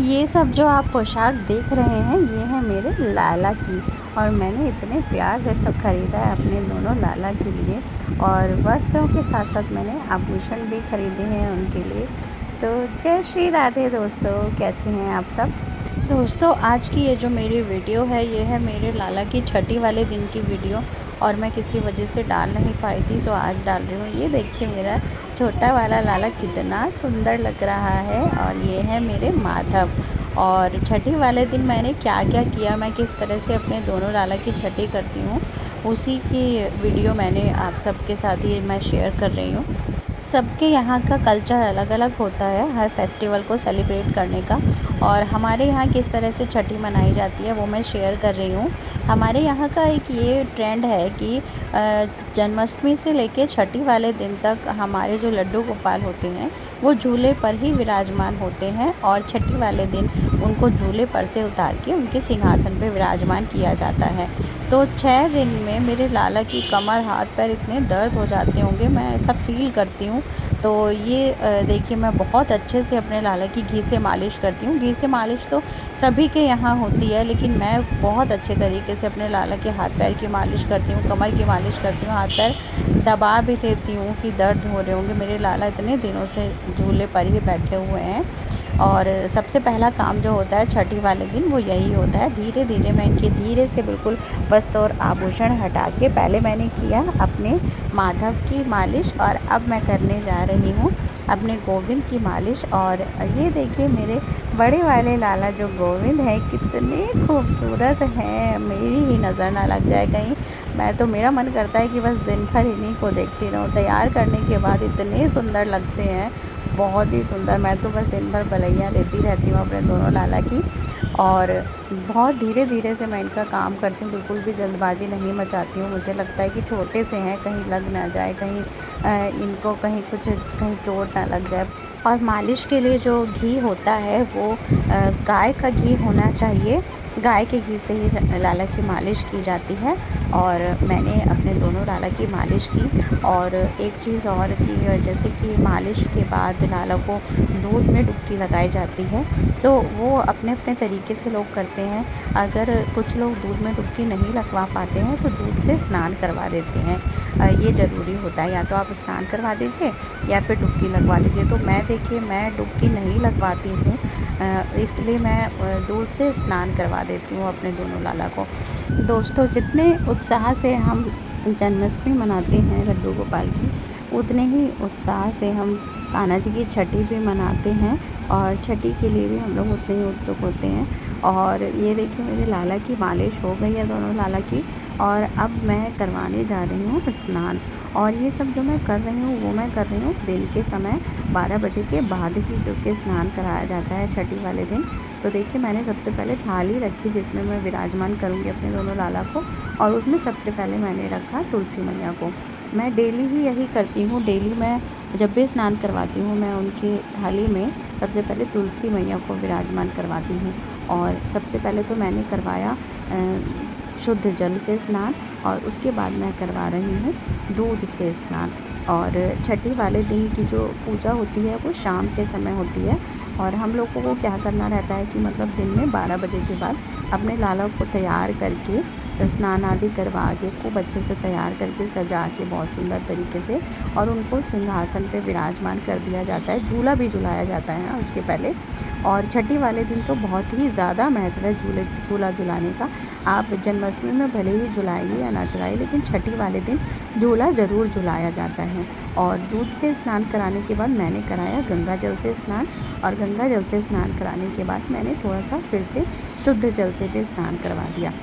ये सब जो आप पोशाक देख रहे हैं ये है मेरे लाला की। और मैंने इतने प्यार से सब ख़रीदा है अपने दोनों लाला के लिए। और वस्त्रों के साथ साथ मैंने आभूषण भी ख़रीदे हैं उनके लिए। तो जय श्री राधे दोस्तों, कैसे हैं आप सब। दोस्तों आज की ये जो मेरी वीडियो है ये है मेरे लाला की छठी वाले दिन की वीडियो। और मैं किसी वजह से डाल नहीं पाई थी, सो आज डाल रही हूँ। ये देखिए मेरा छोटा वाला लाला कितना सुंदर लग रहा है। और ये है मेरे माधव। और छठी वाले दिन मैंने क्या क्या किया, मैं किस तरह से अपने दोनों लाला की छठी करती हूँ, उसी की वीडियो मैंने आप सबके साथ ही मैं शेयर कर रही हूँ। सबके यहाँ का कल्चर अलग अलग होता है हर फेस्टिवल को सेलिब्रेट करने का। और हमारे यहाँ किस तरह से छठी मनाई जाती है वो मैं शेयर कर रही हूँ। हमारे यहाँ का एक ये ट्रेंड है कि जन्माष्टमी से लेके छठी वाले दिन तक हमारे जो लड्डू गोपाल होते हैं वो झूले पर ही विराजमान होते हैं। और छठी वाले दिन उनको झूले पर से उतार के उनके सिंहासन पे विराजमान किया जाता है। तो 6 दिन में मेरे लाला की कमर हाथ पैर इतने दर्द हो जाते होंगे, मैं ऐसा फ़ील करती हूँ। तो ये देखिए मैं बहुत अच्छे से अपने लाला की घी से मालिश करती हूँ। घी से मालिश तो सभी के यहाँ होती है, लेकिन मैं बहुत अच्छे तरीके से अपने लाला के हाथ पैर की मालिश करती हूँ, कमर की मालिश करती हूँ, हाथ पैर दबा भी देती हूँ कि दर्द हो रहे होंगे। मेरे लाला इतने दिनों से झूले पर ही बैठे हुए हैं। और सबसे पहला काम जो होता है छठी वाले दिन वो यही होता है। धीरे धीरे मैं इनके धीरे से बिल्कुल वस्त्र और आभूषण हटा के पहले मैंने किया अपने माधव की मालिश, और अब मैं करने जा रही हूँ अपने गोविंद की मालिश। और ये देखिए मेरे बड़े वाले लाला जो गोविंद हैं कितने खूबसूरत हैं, मेरी ही नज़र ना लग जाए कहीं। मैं तो मेरा मन करता है कि बस दिन भर इन्हीं को देखती रहूँ। तैयार करने के बाद इतने सुंदर लगते हैं, बहुत ही सुंदर। मैं तो बस दिन भर बलैया लेती रहती हूँ अपने दोनों लाला की। और बहुत धीरे धीरे से मैं इनका काम करती हूँ, बिल्कुल भी जल्दबाजी नहीं मचाती हूँ। मुझे लगता है कि छोटे से हैं, कहीं लग ना जाए, कहीं इनको कहीं चोट ना लग जाए। और मालिश के लिए जो घी होता है वो गाय का घी होना चाहिए। गाय के घी से ही लाला की मालिश की जाती है। और मैंने अपने दोनों लाला की मालिश की। और एक चीज़ और की, जैसे कि मालिश के बाद लाला को दूध में डुबकी लगाई जाती है, तो वो अपने अपने तरीके से लोग करते हैं। अगर कुछ लोग दूध में डुबकी नहीं लगवा पाते हैं तो दूध से स्नान करवा देते हैं। ये ज़रूरी होता है, या तो आप स्नान करवा दीजिए या फिर डुबकी लगवा दीजिए। तो मैं देखिए मैं डुबकी नहीं लगवाती हूँ, इसलिए मैं दूध से स्नान करवा देती हूँ अपने दोनों लाला को। दोस्तों जितने उत्साह से हम जन्माष्टमी मनाते हैं लड्डू गोपाल की, उतने ही उत्साह से हम कान्हा जी की छठी भी मनाते हैं। और छठी के लिए भी हम लोग उतने ही उत्सुक होते हैं। और ये देखिए मेरे लाला की मालिश हो गई है दोनों लाला की। और अब मैं करवाने जा रही हूँ स्नान। और ये सब जो मैं कर रही हूँ वो मैं कर रही हूँ दिन के समय 12 बजे के बाद ही, क्योंकि स्नान कराया जाता है छठी वाले दिन। तो देखिए मैंने सबसे पहले थाली रखी जिसमें मैं विराजमान करूँगी अपने दोनों लाला को। और उसमें सबसे पहले मैंने रखा तुलसी मैया को। मैं डेली ही यही करती हूँ, डेली मैं जब भी स्नान करवाती हूँ मैं उनकी थाली में सबसे पहले तुलसी मैया को विराजमान करवाती हूँ। और सबसे पहले तो मैंने करवाया शुद्ध जल से स्नान, और उसके बाद मैं करवा रही हूँ दूध से स्नान। और छठी वाले दिन की जो पूजा होती है वो शाम के समय होती है। और हम लोगों को क्या करना रहता है कि मतलब दिन में 12 बजे के बाद अपने लाला को तैयार करके स्नान आदि करवा के खूब अच्छे से तैयार करके सजा के बहुत सुंदर तरीके से, और उनको सिंहासन पे विराजमान कर दिया जाता है। झूला भी झुलाया जाता है उसके पहले। और छठी वाले दिन तो बहुत ही ज़्यादा महत्व है झूला झुलाने का। आप जन्माष्टमी में भले ही झुलाइए या ना झुलाइए, लेकिन छठी वाले दिन झूला ज़रूर झुलाया जाता है। और दूध से स्नान कराने के बाद मैंने कराया गंगा जल से स्नान। और गंगा जल से स्नान कराने के बाद मैंने थोड़ा सा फिर से शुद्ध जल से भी स्नान करवा दिया।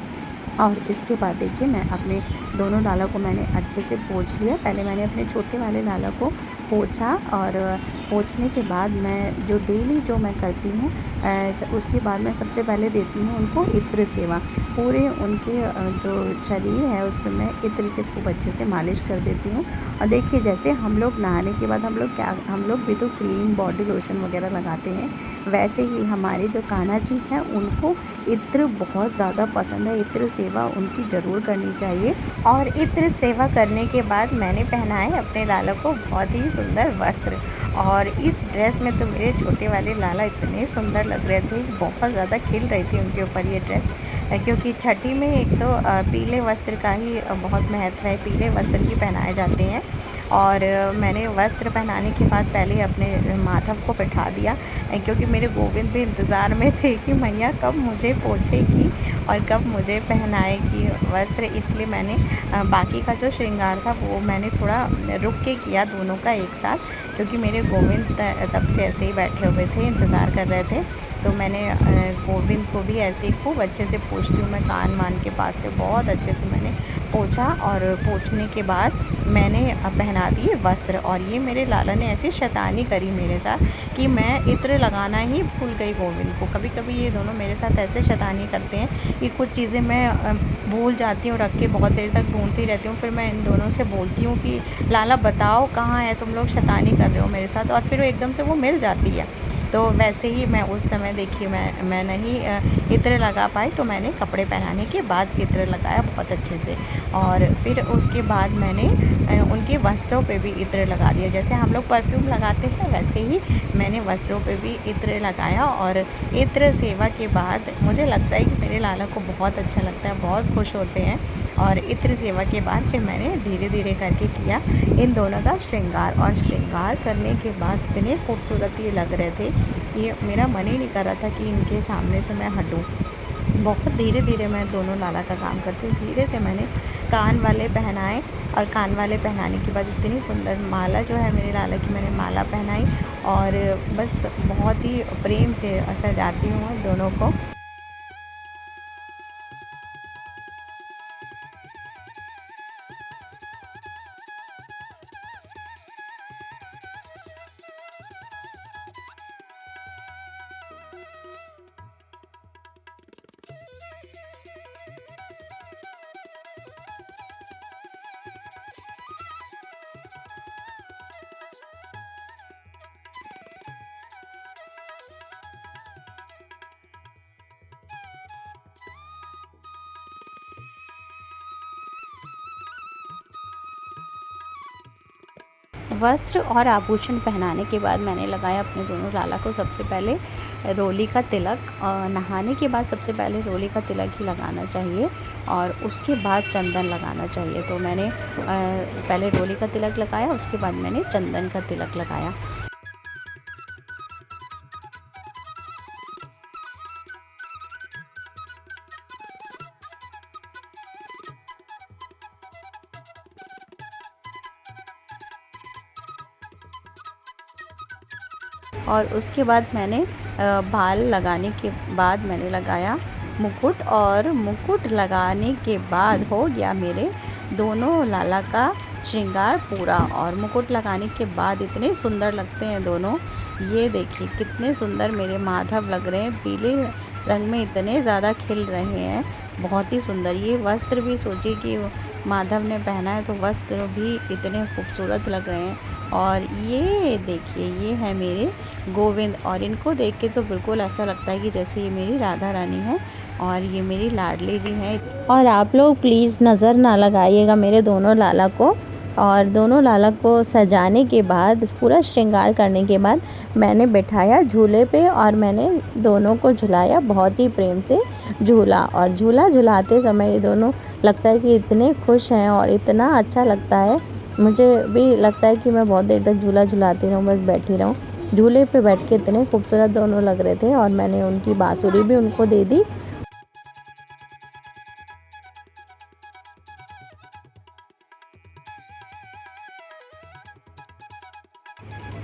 और इसके बाद देखिए मैं अपने दोनों लाला को मैंने अच्छे से पोंछ लिया। पहले मैंने अपने छोटे वाले लाला को पोंछा, और पोंछने के बाद मैं जो डेली जो मैं करती हूँ उसके बाद मैं सबसे पहले देती हूँ उनको इत्र सेवा। पूरे उनके जो शरीर है उस पर मैं इत्र से खूब अच्छे से मालिश कर देती हूँ। और देखिए जैसे हम लोग नहाने के बाद हम लोग भी तो क्रीम बॉडी लोशन वगैरह लगाते हैं, वैसे ही हमारे जो कान्हा जी हैं उनको इत्र बहुत ज़्यादा पसंद है। इत्र सेवा उनकी ज़रूर करनी चाहिए। और इत्र सेवा करने के बाद मैंने पहनाए अपने लाला को बहुत ही सुंदर वस्त्र। और और इस ड्रेस में तो मेरे छोटे वाले लाला इतने सुंदर लग रहे थे, बहुत ज़्यादा खिल रही थी उनके ऊपर ये ड्रेस। क्योंकि छठी में एक तो पीले वस्त्र का ही बहुत महत्व है, पीले वस्त्र ही पहनाए जाते हैं। और मैंने वस्त्र पहनाने के बाद पहले अपने माधव को बैठा दिया, क्योंकि मेरे गोविंद भी इंतज़ार में थे कि मैया कब मुझे पोंछेगी और कब मुझे पहनाएगी वस्त्र। इसलिए मैंने बाकी का जो श्रृंगार था वो मैंने थोड़ा रुक के किया दोनों का एक साथ, क्योंकि मेरे गोविंद तब से ऐसे ही बैठे हुए थे, इंतज़ार कर रहे थे। तो मैंने गोविंद को भी ऐसे ही खूब अच्छे से पोंछती हूँ मैं, कान वान के पास से बहुत अच्छे से मैंने पोंछा। और पोंछने के बाद मैंने पहना दिए वस्त्र। और ये मेरे लाला ने ऐसी शैतानी करी मेरे साथ कि मैं इत्र लगाना ही भूल गई गोविंद को। कभी कभी ये दोनों मेरे साथ ऐसे शैतानी करते हैं कि कुछ चीज़ें मैं भूल जाती हूँ रख के, बहुत देर तक ढूंढती रहती हूँ। फिर मैं इन दोनों से बोलती हूँ कि लाला बताओ कहाँ है, तुम लोग शैतानी कर रहे हो मेरे साथ, और फिर एकदम से वो मिल जाती है। तो वैसे ही मैं उस समय देखिए मैं नहीं इत्र लगा पाई, तो मैंने कपड़े पहनाने के बाद इत्र लगाया बहुत अच्छे से। और फिर उसके बाद मैंने उनके वस्त्रों पे भी इत्र लगा दिया। जैसे हम लोग परफ्यूम लगाते हैं वैसे ही मैंने वस्त्रों पे भी इत्र लगाया। और इत्र सेवा के बाद मुझे लगता है कि मेरे लाला को बहुत अच्छा लगता है, बहुत खुश होते हैं। और इत्र सेवा के बाद फिर मैंने धीरे धीरे करके किया इन दोनों का श्रृंगार। और श्रृंगार करने के बाद इतने खूबसूरत ये लग रहे थे कि मेरा मन ही नहीं कर रहा था कि इनके सामने से मैं हटूँ। बहुत धीरे धीरे मैं दोनों लाला का काम करती हूँ। धीरे से मैंने कान वाले पहनाए, और कान वाले पहनाने के बाद इतनी सुंदर माला जो है मेरे लाला की, मैंने माला पहनाई। और बस बहुत ही प्रेम से सजाती हूँ दोनों को। वस्त्र और आभूषण पहनाने के बाद मैंने लगाया अपने दोनों लाला को सबसे पहले रोली का तिलक। नहाने के बाद सबसे पहले रोली का तिलक ही लगाना चाहिए और उसके बाद चंदन लगाना चाहिए। तो मैंने पहले रोली का तिलक लगाया, उसके बाद मैंने चंदन का तिलक लगाया। और उसके बाद मैंने बाल लगाने के बाद मैंने लगाया मुकुट। और मुकुट लगाने के बाद हो गया मेरे दोनों लाला का श्रृंगार पूरा। और मुकुट लगाने के बाद इतने सुंदर लगते हैं दोनों। ये देखिए कितने सुंदर मेरे माधव लग रहे हैं, पीले रंग में इतने ज़्यादा खिल रहे हैं, बहुत ही सुंदर। ये वस्त्र भी सोचिए कि माधव ने पहना है, तो वस्त्र भी इतने खूबसूरत लग रहे हैं। और ये देखिए ये है मेरे गोविंद, और इनको देख के तो बिल्कुल ऐसा लगता है कि जैसे ये मेरी राधा रानी है और ये मेरी लाडली जी हैं। और आप लोग प्लीज़ नज़र ना लगाइएगा मेरे दोनों लाला को। और दोनों लाला को सजाने के बाद, पूरा श्रृंगार करने के बाद मैंने बिठाया झूले पे और मैंने दोनों को झुलाया, बहुत ही प्रेम से झूला। और झूला झुलाते समय ये दोनों लगता है कि इतने खुश हैं और इतना अच्छा लगता है। मुझे भी लगता है कि मैं बहुत देर तक झूला झुलाती रहूँ, बस बैठी रहूँ। झूले पे बैठ के इतने खूबसूरत दोनों लग रहे थे। और मैंने उनकी बांसुरी भी उनको दे दी।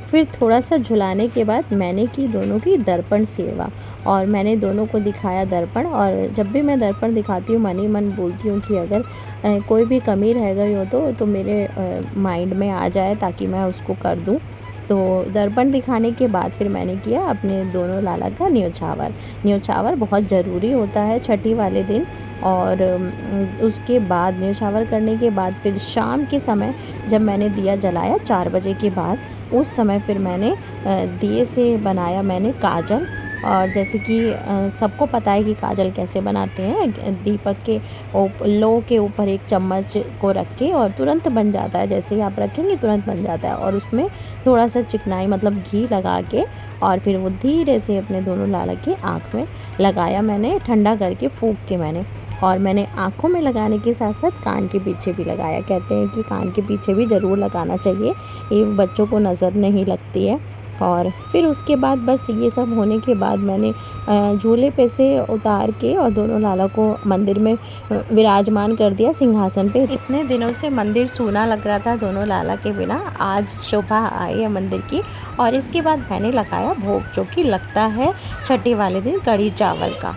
फिर थोड़ा सा झुलाने के बाद मैंने की दोनों की दर्पण सेवा, और मैंने दोनों को दिखाया दर्पण। और जब भी मैं दर्पण दिखाती हूँ मन ही मन बोलती हूँ कि अगर कोई भी कमी रह गई हो तो मेरे माइंड में आ जाए, ताकि मैं उसको कर दूँ। तो दर्पण दिखाने के बाद फिर मैंने किया अपने दोनों लाला का न्योछावर। न्योछावर बहुत ज़रूरी होता है छठी वाले दिन। और उसके बाद न्योछावर करने के बाद फिर शाम के समय जब मैंने दिया जलाया 4 बजे के बाद, उस समय फिर मैंने दिए से बनाया मैंने काजल। और जैसे कि सबको पता है कि काजल कैसे बनाते हैं, दीपक के लो के ऊपर एक चम्मच को रख के और तुरंत बन जाता है, जैसे ही आप रखेंगे तुरंत बन जाता है। और उसमें थोड़ा सा चिकनाई मतलब घी लगा के और फिर वो धीरे से अपने दोनों लाला की आँख में लगाया मैंने, ठंडा करके फूँक के मैंने। और मैंने आँखों में लगाने के साथ साथ कान के पीछे भी लगाया। कहते हैं कि कान के पीछे भी ज़रूर लगाना चाहिए, ये बच्चों को नज़र नहीं लगती है। और फिर उसके बाद बस ये सब होने के बाद मैंने झूले पे से उतार के और दोनों लाला को मंदिर में विराजमान कर दिया सिंहासन पे। इतने दिनों से मंदिर सूना लग रहा था दोनों लाला के बिना, आज शोभा आई है मंदिर की। और इसके बाद मैंने लगाया भोग, जो कि लगता है छठी वाले दिन कढ़ी चावल का।